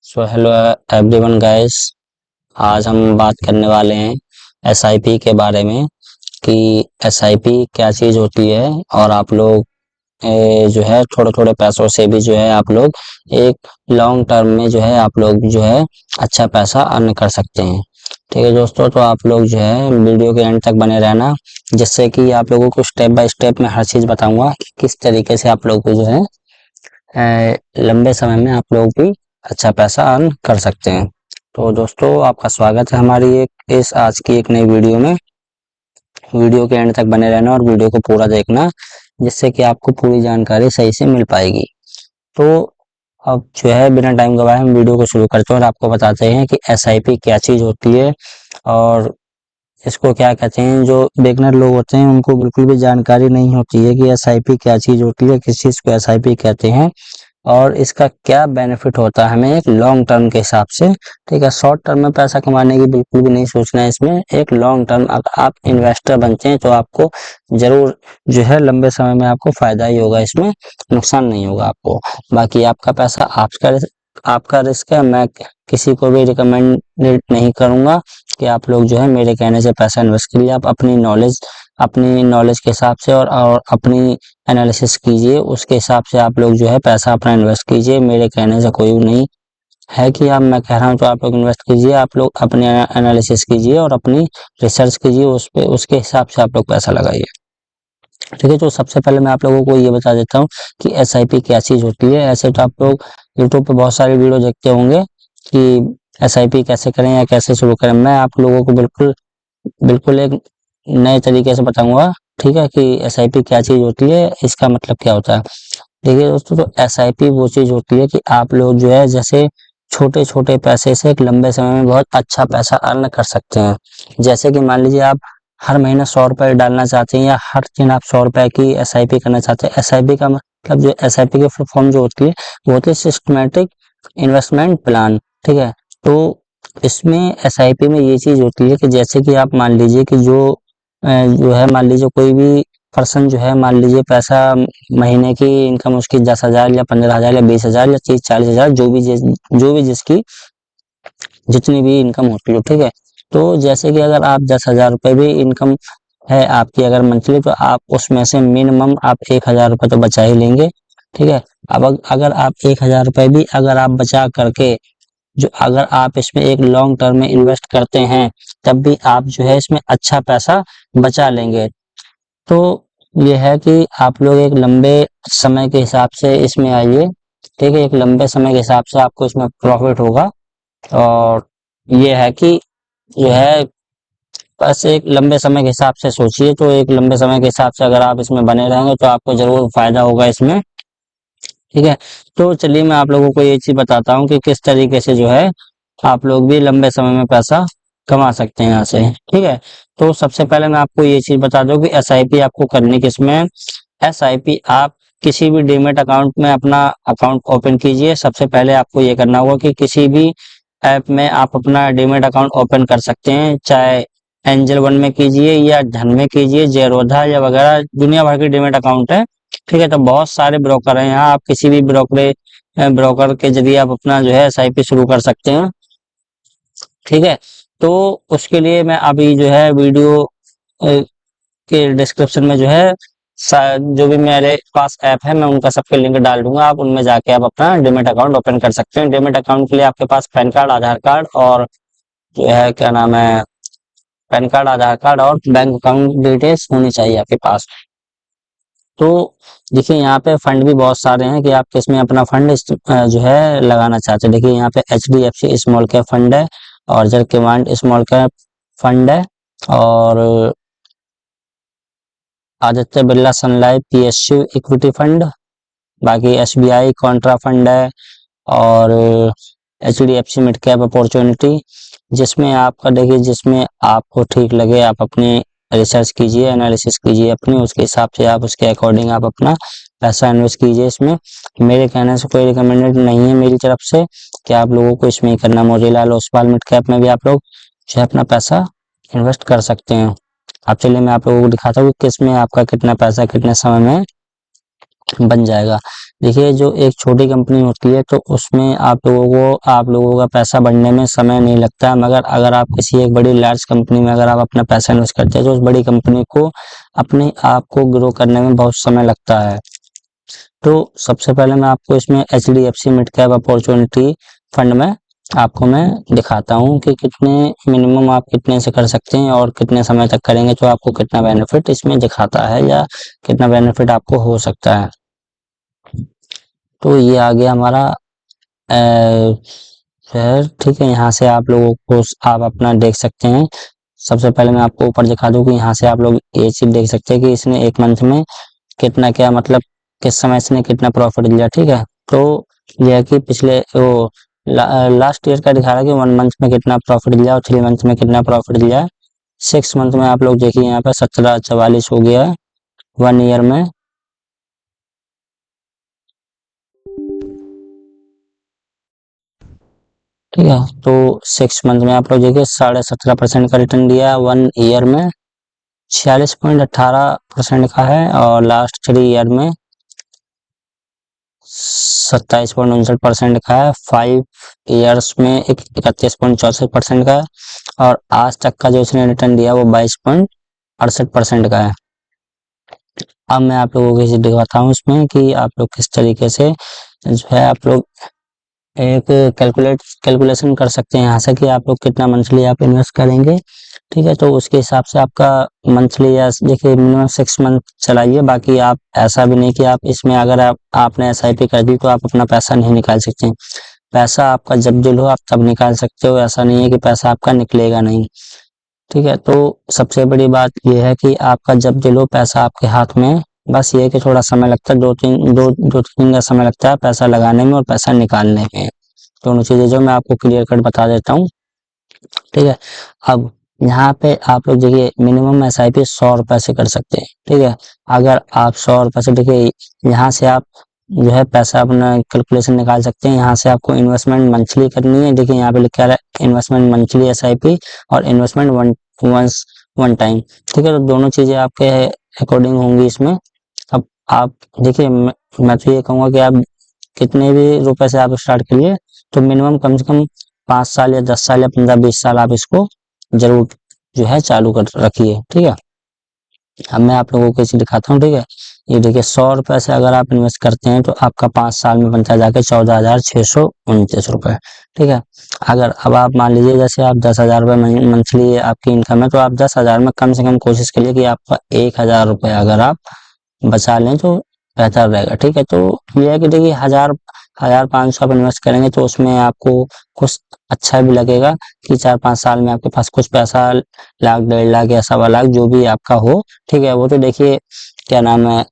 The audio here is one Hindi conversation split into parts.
So hello everyone guys. आज हम बात करने वाले हैं एसआईपी के बारे में कि एसआईपी क्या चीज़ होती है और आप लोग जो है थोड़े थोड़े पैसों से भी जो है आप लोग एक लॉन्ग टर्म में जो है आप लोग जो है अच्छा पैसा अर्न कर सकते हैं। ठीक है दोस्तों, तो आप लोग जो है वीडियो के एंड तक बने रहना, जिससे कि आप लोगों को स्टेप बाय स्टेप में हर चीज़ बताऊंगा कि किस तरीके से आप लोग को जो है लंबे समय में आप लोग भी अच्छा पैसा अर्न कर सकते हैं। तो दोस्तों, आपका स्वागत है हमारी इस आज की एक नई वीडियो में। वीडियो के एंड तक बने रहना और वीडियो को पूरा देखना, जिससे कि आपको पूरी जानकारी सही से मिल पाएगी। तो अब जो है बिना टाइम गवाए हम वीडियो को शुरू करते हैं और आपको बताते हैं कि एसआईपी क्या चीज़ होती है और इसको क्या कहते हैं। जो बिगनर लोग होते हैं उनको बिल्कुल भी जानकारी नहीं होती है कि एसआईपी क्या चीज़ होती है, किस चीज़ को एसआईपी कहते हैं और इसका क्या बेनिफिट होता है हमें एक लॉन्ग टर्म के हिसाब से। ठीक है, शॉर्ट टर्म में पैसा कमाने की बिल्कुल भी नहीं सोचना है इसमें। एक लॉन्ग टर्म अगर आप इन्वेस्टर बनते हैं तो आपको जरूर जो है लंबे समय में आपको फायदा ही होगा, इसमें नुकसान नहीं होगा आपको। बाकी आपका पैसा आपका रिस्क है। मैं किसी को भी रिकमेंडेड नहीं करूंगा कि आप लोग जो है मेरे कहने से पैसा इन्वेस्ट करिए। आप अपनी नॉलेज के हिसाब से और अपनी एनालिसिस कीजिए, उसके हिसाब से आप लोग जो है पैसा अपना इन्वेस्ट कीजिए। मेरे कहने से कोई नहीं है कि आप मैं कह रहा हूँ तो आप लोग इन्वेस्ट कीजिए। आप लोग अपने एनालिसिस कीजिए और अपनी रिसर्च कीजिए, उस पे उसके हिसाब से आप लोग पैसा लगाइए। ठीक है, तो सबसे पहले मैं आप लोगों को ये बता देता हूँ कि एसआईपी क्या चीज़ होती है। ऐसे तो आप लोग यूट्यूब पे बहुत सारी वीडियो देखते होंगे कि एसआईपी कैसे करें या कैसे शुरू करें। मैं आप लोगों को बिल्कुल बिल्कुल एक नए तरीके से बताऊंगा। ठीक है, कि एसआईपी क्या चीज़ होती है, इसका मतलब क्या होता है। देखिए दोस्तों, तो एसआईपी वो चीज़ होती है कि आप लोग जो है जैसे छोटे छोटे पैसे से एक लंबे समय में बहुत अच्छा पैसा अर्न कर सकते हैं। जैसे कि मान लीजिए आप हर महीना 100 रुपये डालना चाहते हैं या हर दिन आप 100 रुपये की एसआईपी करना चाहते हैं। एसआईपी का मतलब जो एसआईपी की फुल फॉर्म जो होती है वो होती है सिस्टमेटिक इन्वेस्टमेंट प्लान। ठीक है, तो इसमें एसआईपी में ये चीज़ होती है कि जैसे कि आप मान लीजिए कि जो है मान लीजिए कोई भी पर्सन जो है मान लीजिए पैसा महीने की इनकम उसकी 10,000 या 15,000 या 20,000 या 30-40,000 जो भी जिसकी जितनी भी इनकम होती है। ठीक है, तो जैसे कि अगर आप 10,000 रुपये भी इनकम है आपकी अगर मंथली, तो आप उसमें से मिनिमम आप 1,000 रुपये तो बचा ही लेंगे। ठीक है, अब अगर आप 1,000 रुपये भी अगर आप बचा करके जो अगर आप इसमें एक लॉन्ग टर्म में इन्वेस्ट करते हैं, तब भी आप जो है इसमें अच्छा पैसा बचा लेंगे। तो ये है कि आप लोग एक लंबे समय के हिसाब से इसमें आइए। ठीक है, एक लंबे समय के हिसाब से आपको इसमें प्रॉफिट होगा। और ये है कि जो है बस एक लंबे समय के हिसाब से सोचिए। तो एक लंबे समय के हिसाब से अगर आप इसमें बने रहेंगे तो आपको जरूर फायदा होगा इसमें। ठीक है, तो चलिए मैं आप लोगों को ये चीज बताता हूँ कि किस तरीके से जो है आप लोग भी लंबे समय में पैसा कमा सकते हैं यहाँ से। ठीक है, तो सबसे पहले मैं आपको ये चीज बता दूं कि एसआईपी आपको करनी किसमें है। एसआईपी आप किसी भी डीमेट अकाउंट में अपना अकाउंट ओपन कीजिए। सबसे पहले आपको ये करना होगा कि किसी भी ऐप में आप अपना डीमेट अकाउंट ओपन कर सकते हैं, चाहे एंजल वन में कीजिए या धन में कीजिए, जेरोधा या वगैरह दुनिया भर के डीमेट अकाउंट है। ठीक है, तो बहुत सारे ब्रोकर हैं यहाँ, आप किसी भी ब्रोकर के जरिए आप अपना जो है एसआईपी शुरू कर सकते हैं। ठीक है, तो उसके लिए मैं अभी जो है वीडियो के डिस्क्रिप्शन में जो है जो भी मेरे पास ऐप है मैं उनका सबके लिंक डाल दूंगा। आप उनमें जाके आप अपना डीमेट अकाउंट ओपन कर सकते हैं। डीमेट अकाउंट के लिए आपके पास पैन कार्ड, आधार कार्ड और जो है क्या नाम है, पैन कार्ड, आधार कार्ड और बैंक अकाउंट डिटेल्स होनी चाहिए आपके पास। तो देखिए यहाँ पे फंड भी बहुत सारे हैं कि आप किसमें अपना फंड जो है लगाना चाहते हैं। देखिए यहाँ पे HDFC स्मॉल कैप फंड है और जरकेवांट स्मॉल कैप फंड है और आदित्य बिरला सन लाइफ PSU इक्विटी फंड, बाकी SBI कॉन्ट्रा फंड है और HDFC मिड कैप अपॉर्चुनिटी। जिसमें आपका देखिए जिसमें आपको ठीक लगे आप अपनी रिसर्च कीजिए, एनालिसिस कीजिए अपनी, उसके हिसाब से आप उसके अकॉर्डिंग आप अपना पैसा इन्वेस्ट कीजिए इसमें। मेरे कहने से कोई रिकमेंडेड नहीं है मेरी तरफ से कि आप लोगों को इसमें ही करना। मोतीलाल ओसवाल मिड कैप में भी आप लोग जो है अपना पैसा इन्वेस्ट कर सकते हैं। अब चलिए मैं आप लोगों को दिखाता हूँ कि किसमें आपका कितना पैसा कितने समय में बन जाएगा। देखिए जो एक छोटी कंपनी होती है तो उसमें आप लोगों का पैसा बढ़ने में समय नहीं लगता है, मगर अगर आप किसी एक बड़ी लार्ज कंपनी में अगर आप अपना पैसा इन्वेस्ट करते हैं तो उस बड़ी कंपनी को अपने आप को ग्रो करने में बहुत समय लगता है। तो सबसे पहले मैं आपको इसमें HDFC mid cap opportunity fund में आपको मैं दिखाता हूँ कि कितने मिनिमम आप कितने से कर सकते हैं और कितने समय तक करेंगे तो आपको कितना बेनिफिट इसमें दिखाता है या कितना बेनिफिट आपको हो सकता है। तो ये आ गया हमारा शेयर, ठीक है। यहाँ से आप लोगों को आप अपना देख सकते हैं। सबसे पहले मैं आपको ऊपर दिखा दूं कि यहाँ से आप लोग ये चीज देख सकते हैं कि इसने एक मंथ में कितना क्या मतलब किस समय इसने कितना प्रॉफिट लिया, ठीक है। तो यह है कि पिछले वो लास्ट ईयर का दिखा रहा है कि 1 मंथ में कितना प्रॉफिट लिया और 3 मंथ में कितना प्रॉफिट लिया है। 6 मंथ में आप लोग देखिए यहाँ पे 1744 हो गया है 1 ईयर में। ठीक है, तो 6 मंथ में आप लोग देखिए 17.5% का रिटर्न दिया 1 ईयर में, 46.18% का है और लास्ट 3 ईयर में 27.59% का है, 5 ईयर्स में 31.64% का है और आज तक का जो इसने रिटर्न दिया वो 22.68% का है। अब मैं आप लोगों को दिखाता हूँ इसमें कि आप लोग किस तरीके से जो है आप लोग एक कैलकुलेशन कर सकते हैं यहाँ से कि आप लोग कितना मंथली आप इन्वेस्ट करेंगे, ठीक है। तो उसके हिसाब से आपका मंथली या देखिए मिनिमम 6 मंथ चलाइए। बाकी आप ऐसा भी नहीं कि आप इसमें अगर आपने SIP कर दी तो आप अपना पैसा नहीं निकाल सकते। पैसा आपका जब दिल हो आप तब निकाल सकते हो, ऐसा नहीं है कि पैसा आपका निकलेगा नहीं, ठीक है। तो सबसे बड़ी बात यह है कि आपका जब दिल हो पैसा आपके हाथ में, बस ये है कि थोड़ा समय लगता है, 2-3 दिन का समय लगता है पैसा लगाने में और पैसा निकालने में। दोनों चीजें जो मैं आपको क्लियर कट बता देता हूँ, ठीक है। अब यहाँ पे आप लोग देखिए मिनिमम SIP 100 रुपए से कर सकते हैं, ठीक है। अगर आप 100 रुपए से देखिए यहाँ से आप जो है पैसा अपना कैलकुलेशन निकाल सकते हैं। यहाँ से आपको इन्वेस्टमेंट मंथली करनी है, देखिए यहाँ पे लिखा है इन्वेस्टमेंट मंथली SIP और इन्वेस्टमेंट वन टाइम, ठीक है। तो दोनों चीजें आपके अकॉर्डिंग होंगी इसमें। अब आप देखिए मैं तो ये कहूँगा कि आप कितने भी रुपए से आप स्टार्ट करिए तो मिनिमम कम से कम 5 साल या 10 साल या 15-20 साल आप इसको जरूर जो है चालू कर रखिए, ठीक है। अब मैं आप लोगों को इसे दिखाता हूँ, ठीक है। ये देखिए 100 रुपए से अगर आप इन्वेस्ट करते हैं तो आपका 5 साल में बनता है जाके 14,629 रुपए, ठीक है। अगर अब आप मान लीजिए जैसे आप 10,000 रुपए मंथली आपकी इनकम है तो आप 10,000 में कम से कम कोशिश करिए कि आपका 1,000 रुपए अगर आप बचा लें तो बेहतर रहेगा, ठीक है। तो ये है कि देखिए 1,500 आप इन्वेस्ट करेंगे तो उसमें आपको कुछ अच्छा भी लगेगा कि 4-5 साल में आपके पास कुछ पैसा 1,00,000 1,50,000 या 1,00,000 जो भी आपका हो, ठीक है। वो तो देखिए क्या नाम है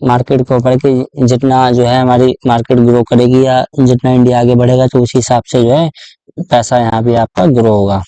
मार्केट के ऊपर कि जितना जो है हमारी मार्केट ग्रो करेगी या जितना इंडिया आगे बढ़ेगा तो उसी हिसाब से जो है पैसा यहाँ भी आपका ग्रो होगा,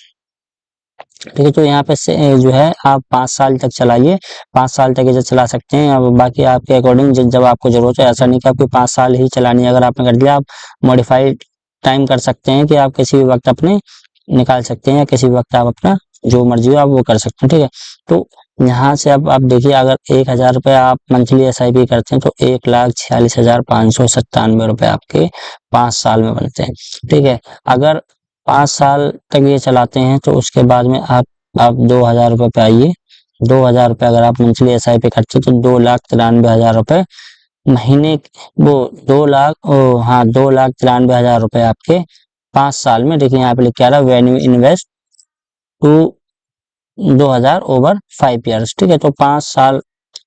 ठीक है। तो यहाँ पे से जो है आप 5 साल तक चलाइए, 5 साल तक इसे चला सकते हैं। अब बाकी आपके अकॉर्डिंग जब आपको जरूरत है, ऐसा नहीं कि आपको 5 साल ही चलानी है। अगर आपने कर दिया आप मॉडिफाइड टाइम कर सकते हैं कि आप किसी भी वक्त अपने निकाल सकते हैं या किसी भी वक्त आप अपना जो मर्जी हो आप वो कर सकते हैं, ठीक है। तो यहाँ से अब आप देखिए अगर 1,000 रुपये आप मंथली SIP करते हैं तो 1,46,597 रुपये आपके 5 साल में बनते हैं, ठीक है। अगर 5 साल तक ये चलाते हैं तो उसके बाद में आप 2,000 रुपये पे आइए। 2,000 रुपये अगर आप मंथली SIP करते हैं तो 2,93,000 रुपये महीने वो 2,93,000 रुपये आपके 5 साल में। देखिए यहाँ पे लिखा आ रहा है when you invest two 2,000 over 5 years, ठीक है। तो 5 साल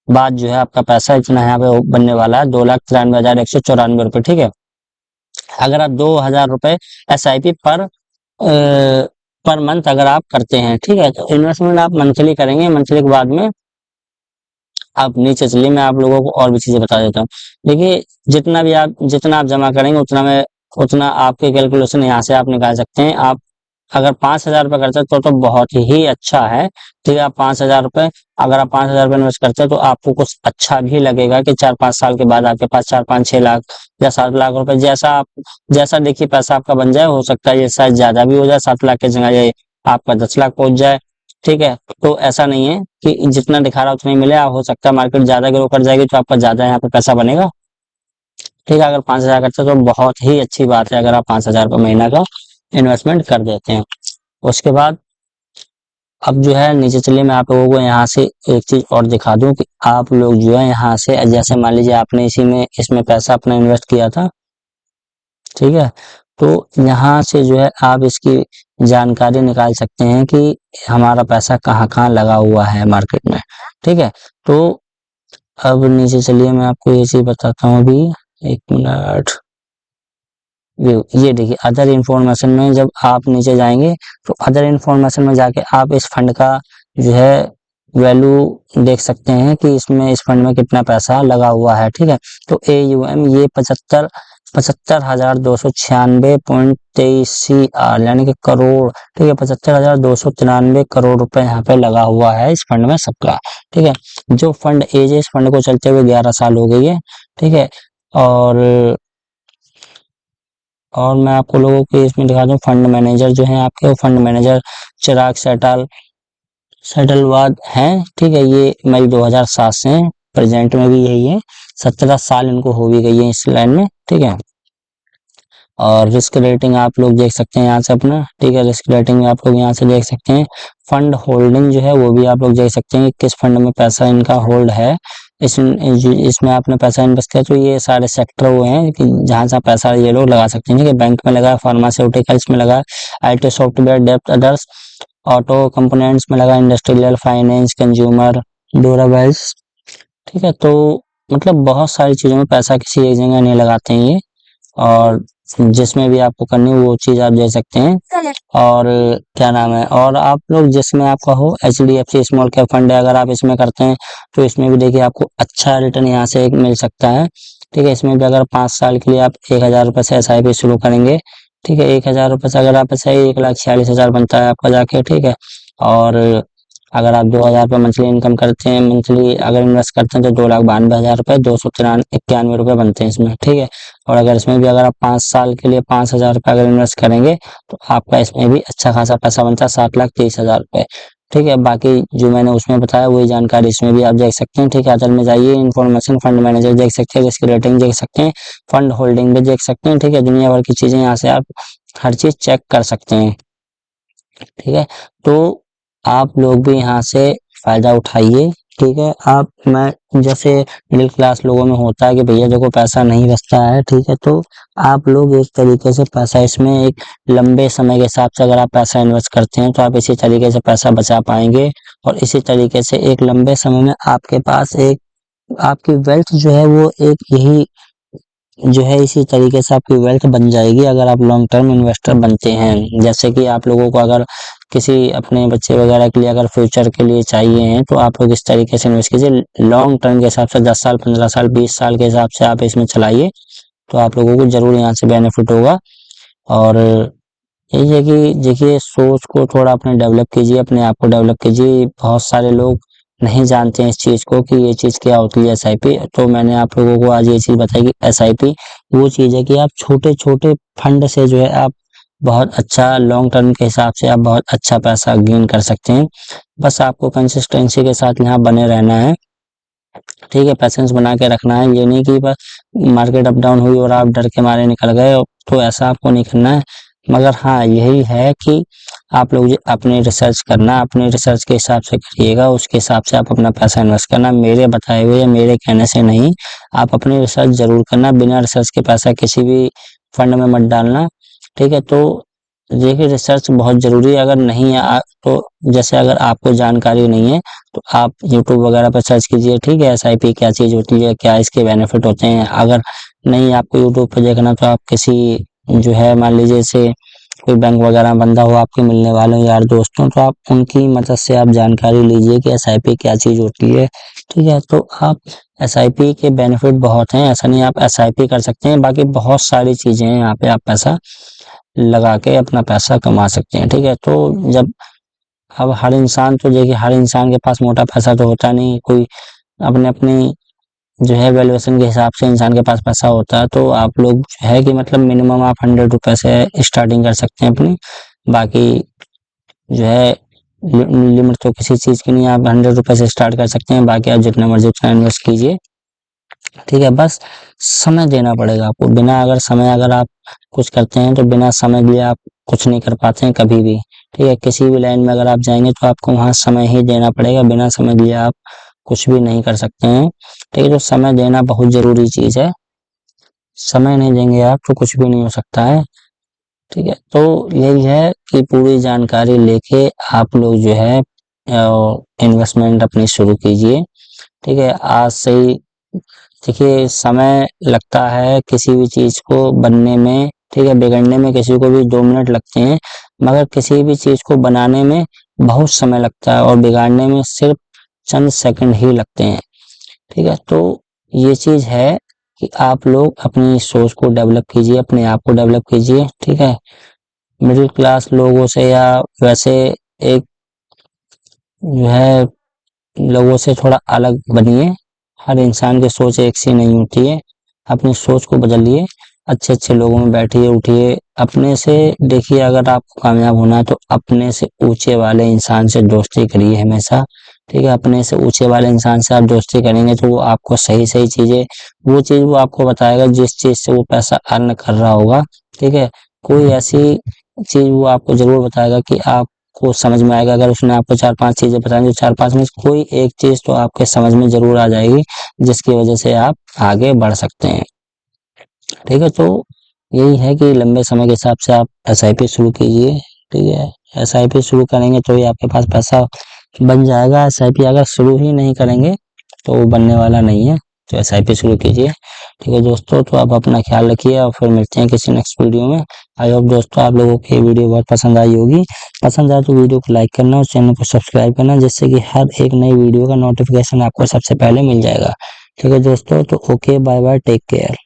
बाद जो है आपका पैसा इतना यहाँ पे बनने वाला है 2,93,194 रुपये, ठीक है। अगर आप 2,000 रुपये SIP पर मंथ अगर आप करते हैं, ठीक है। तो इन्वेस्टमेंट आप मंथली करेंगे, मंथली के बाद में आप नीचे चलिए मैं आप लोगों को और भी चीजें बता देता हूँ। देखिए जितना आप जमा करेंगे उतना आपके कैलकुलेशन यहाँ से आप निकाल सकते हैं। आप अगर 5,000 रुपये करते हैं तो बहुत ही अच्छा है, ठीक है। आप 5,000 रुपये अगर आप 5,000 रुपये इन्वेस्ट करते हैं तो आपको कुछ अच्छा भी लगेगा कि 4-5 साल के बाद आपके पास 4-5-6 लाख या 7 लाख रुपए जैसा देखिए पैसा आपका बन जाए। हो सकता है ये शायद ज्यादा भी हो जाए, 7 लाख की जगह ये आपका 10 लाख पहुंच जाए, ठीक है। तो ऐसा नहीं है कि जितना दिखा रहा है उतना ही मिले, हो सकता है मार्केट ज्यादा ग्रो कर जाएगी तो आपका ज्यादा यहाँ पे पैसा बनेगा। ठीक है, अगर 5,000 करते हो तो बहुत ही अच्छी बात है अगर आप 5,000 रुपये महीना का इन्वेस्टमेंट कर देते हैं। उसके बाद अब जो है नीचे चलिए, मैं आप लोगों को यहाँ से एक चीज और दिखा दूं कि आप लोग जो है यहाँ से, जैसे मान लीजिए आपने इसमें पैसा अपना इन्वेस्ट किया था, ठीक है, तो यहाँ से जो है आप इसकी जानकारी निकाल सकते हैं कि हमारा पैसा कहाँ कहाँ लगा हुआ है मार्केट में। ठीक है, तो अब नीचे चलिए, मैं आपको ये चीज बताता हूँ अभी, एक मिनट। ये देखिए अदर इन्फॉर्मेशन में जब आप नीचे जाएंगे तो अदर इन्फॉर्मेशन में जाके आप इस फंड का जो है वैल्यू देख सकते हैं कि इसमें, इस फंड में कितना पैसा लगा हुआ है। ठीक है, तो AUM ये 75,296.23 यानी कि करोड़, ठीक है, 75,293 करोड़ रुपए यहाँ पे लगा हुआ है इस फंड में सबका। ठीक है, जो फंड एज है, इस फंड को चलते हुए 11 साल हो गई है। ठीक है, और मैं आपको लोगों को इसमें दिखा दूं, फंड मैनेजर जो है आपके, वो फंड मैनेजर चिराग सेटलवाद हैं। ठीक है, ये मई 2007 से हैं, प्रेजेंट में भी यही है, 17 साल इनको हो भी गई है इस लाइन में। ठीक है, और रिस्क रेटिंग आप लोग देख सकते हैं यहाँ से अपना। ठीक है, रिस्क रेटिंग आप लोग यहाँ से देख सकते हैं। फंड होल्डिंग जो है वो भी आप लोग देख सकते हैं किस फंड में पैसा इनका होल्ड है। इसमें आपने पैसा इन्वेस्ट किया तो ये सारे सेक्टर वो हैं कि जहाँ से पैसा ये लोग लगा सकते हैं। ठीक है, बैंक में लगा, फार्मास्यूटिकल्स में लगा, IT software, depth, others, auto components में लगा, इंडस्ट्रियल, फाइनेंस, कंज्यूमर ड्यूरेबल्स। ठीक है, तो मतलब बहुत सारी चीजों में पैसा किसी एक जगह नहीं लगाते हैं ये, और जिसमें भी आपको करनी हो वो चीज आप दे सकते हैं। और क्या नाम है, और आप लोग जिसमें आपका हो, HDFC स्मॉल कैप फंड है, अगर आप इसमें करते हैं तो इसमें भी देखिए आपको अच्छा रिटर्न यहाँ से एक मिल सकता है। ठीक है, इसमें भी अगर 5 साल के लिए आप 1,000 रुपए से SIP शुरू करेंगे, ठीक है, 1,000 रुपए से अगर आप ऐसा 1,46,000 बनता है आपका जाके। ठीक है, और अगर आप 2,000 रुपये मंथली इनकम करते हैं, मंथली अगर इन्वेस्ट करते हैं तो 2,92,000 रुपये 291 रुपये बनते हैं इसमें। ठीक है, और अगर इसमें भी अगर आप 5 साल के लिए 5,000 रुपये अगर इन्वेस्ट करेंगे तो आपका इसमें भी अच्छा खासा पैसा बनता है, 7,30,000 रुपये। ठीक है, बाकी जो मैंने उसमें बताया वही जानकारी इसमें भी आप देख सकते हैं। ठीक है, अदर में जाइए, इन्फॉर्मेशन, फंड मैनेजर देख सकते हैं, रिस्क रेटिंग देख सकते हैं, फंड होल्डिंग भी देख सकते हैं। ठीक है, दुनिया भर की चीजें यहाँ से आप हर चीज चेक कर सकते हैं। ठीक है, तो आप लोग भी यहाँ से फायदा उठाइए। ठीक है, मैं जैसे मिडिल क्लास लोगों में होता है कि भैया देखो पैसा नहीं बचता है, ठीक है, तो आप लोग एक तरीके से पैसा इसमें एक लंबे समय के हिसाब से अगर आप पैसा इन्वेस्ट करते हैं तो आप इसी तरीके से पैसा बचा पाएंगे, और इसी तरीके से एक लंबे समय में आपके पास एक, आपकी वेल्थ जो है वो एक यही जो है इसी तरीके से आपकी वेल्थ बन जाएगी अगर आप लॉन्ग टर्म इन्वेस्टर बनते हैं। जैसे कि आप लोगों को अगर किसी अपने बच्चे वगैरह के लिए अगर फ्यूचर के लिए चाहिए हैं तो आप लोग इस तरीके से इन्वेस्ट कीजिए, लॉन्ग टर्म के हिसाब से 10 साल, 15 साल, 20 साल के हिसाब से आप इसमें चलाइए, तो आप लोगों को जरूर यहाँ से बेनिफिट होगा। और यही है कि देखिए, सोच को थोड़ा अपने डेवलप कीजिए, अपने आप को डेवलप कीजिए। बहुत सारे लोग नहीं जानते हैं इस चीज को कि ये चीज क्या होती है SIP, तो मैंने आप लोगों को आज ये चीज बताई कि SIP वो चीज है कि आप छोटे छोटे फंड से जो है आप बहुत अच्छा लॉन्ग टर्म के हिसाब से आप बहुत अच्छा पैसा गेन कर सकते हैं। बस आपको कंसिस्टेंसी के साथ यहाँ बने रहना है। ठीक है, पैसेंस बना के रखना है, ये नहीं कि बस मार्केट अप डाउन हुई और आप डर के मारे निकल गए, तो ऐसा आपको नहीं करना है। मगर हाँ, यही है कि आप लोग अपने रिसर्च करना, अपने रिसर्च के हिसाब से करिएगा, उसके हिसाब से आप अपना पैसा इन्वेस्ट करना, मेरे बताए हुए या मेरे कहने से नहीं। आप अपनी रिसर्च जरूर करना, बिना रिसर्च के पैसा किसी भी फंड में मत डालना। ठीक है, तो देखिए रिसर्च बहुत जरूरी है। अगर नहीं है तो जैसे अगर आपको जानकारी नहीं है तो आप YouTube वगैरह पर सर्च कीजिए। ठीक है, SIP क्या चीज होती है, क्या इसके बेनिफिट होते हैं। अगर नहीं आपको YouTube पर देखना तो आप किसी जो है, मान लीजिए से कोई बैंक वगैरह बंदा हो आपके मिलने वाले हो, यार दोस्तों, तो आप उनकी मदद से आप जानकारी लीजिए कि SIP क्या चीज होती है। ठीक है, तो आप SIP के बेनिफिट बहुत हैं, ऐसा नहीं आप SIP कर सकते हैं, बाकी बहुत सारी चीजें हैं यहाँ पे आप पैसा लगा के अपना पैसा कमा सकते हैं। ठीक है, तो जब अब हर इंसान, तो देखिए हर इंसान के पास मोटा पैसा तो होता नहीं, कोई अपने अपनी जो है वैल्यूएशन के हिसाब से इंसान के पास पैसा होता है। तो आप लोग जो है कि मतलब मिनिमम आप 100 रुपए से स्टार्टिंग कर सकते हैं अपनी, बाकी जो है लिमिट तो किसी चीज़ की नहीं है। आप 100 रुपये से स्टार्ट कर सकते हैं, बाकी आप जितना मर्जी उतना इन्वेस्ट कीजिए, ठीक है। बस समय देना पड़ेगा आपको। बिना अगर समय अगर आप कुछ करते हैं तो बिना समय दिए आप कुछ नहीं कर पाते हैं कभी भी, ठीक है। किसी भी लाइन में अगर आप जाएंगे तो आपको वहाँ समय ही देना पड़ेगा, बिना समय दिए आप कुछ भी नहीं कर सकते हैं, ठीक है। तो समय देना बहुत ज़रूरी चीज़ है, समय नहीं देंगे आप तो कुछ भी नहीं हो सकता है, ठीक है। तो यही है कि पूरी जानकारी लेके आप लोग जो है इन्वेस्टमेंट अपनी शुरू कीजिए, ठीक है। आज से ही देखिए, समय लगता है किसी भी चीज़ को बनने में, ठीक है। बिगड़ने में किसी को भी 2 मिनट लगते हैं, मगर किसी भी चीज़ को बनाने में बहुत समय लगता है और बिगाड़ने में सिर्फ चंद सेकंड ही लगते हैं, ठीक है। तो ये चीज़ है कि आप लोग अपनी सोच को डेवलप कीजिए, अपने आप को डेवलप कीजिए, ठीक है। मिडिल क्लास लोगों से या वैसे एक जो है लोगों से थोड़ा अलग बनिए। हर इंसान की सोच एक सी नहीं होती है, अपनी सोच को बदलिए, अच्छे अच्छे लोगों में बैठिए उठिए, अपने से देखिए। अगर आपको कामयाब होना है तो अपने से ऊंचे वाले इंसान से दोस्ती करिए हमेशा, ठीक है। अपने से ऊंचे वाले इंसान से आप दोस्ती करेंगे तो वो आपको सही सही चीजें, वो चीज वो आपको बताएगा जिस चीज से वो पैसा अर्न कर रहा होगा, ठीक है। कोई ऐसी चीज वो आपको जरूर बताएगा कि आपको समझ में आएगा। अगर उसने आपको 4-5 चीजें बताई तो 4-5 में से कोई एक चीज तो आपके समझ में जरूर आ जाएगी, जिसकी वजह से आप आगे बढ़ सकते हैं, ठीक है। तो यही है कि लंबे समय के हिसाब से आप एसआईपी शुरू कीजिए, ठीक है। एसआईपी शुरू करेंगे तो ही आपके पास पैसा बन जाएगा। एसआईपी अगर शुरू ही नहीं करेंगे तो वो बनने वाला नहीं है। तो एसआईपी शुरू कीजिए, ठीक है दोस्तों। तो आप अपना ख्याल रखिए और फिर मिलते हैं किसी नेक्स्ट वीडियो में। आई होप दोस्तों आप लोगों को ये वीडियो बहुत पसंद आई होगी। पसंद आए तो वीडियो को लाइक करना और चैनल को सब्सक्राइब करना, जिससे कि हर एक नई वीडियो का नोटिफिकेशन आपको सबसे पहले मिल जाएगा, ठीक है दोस्तों। तो okay, bye bye, take care.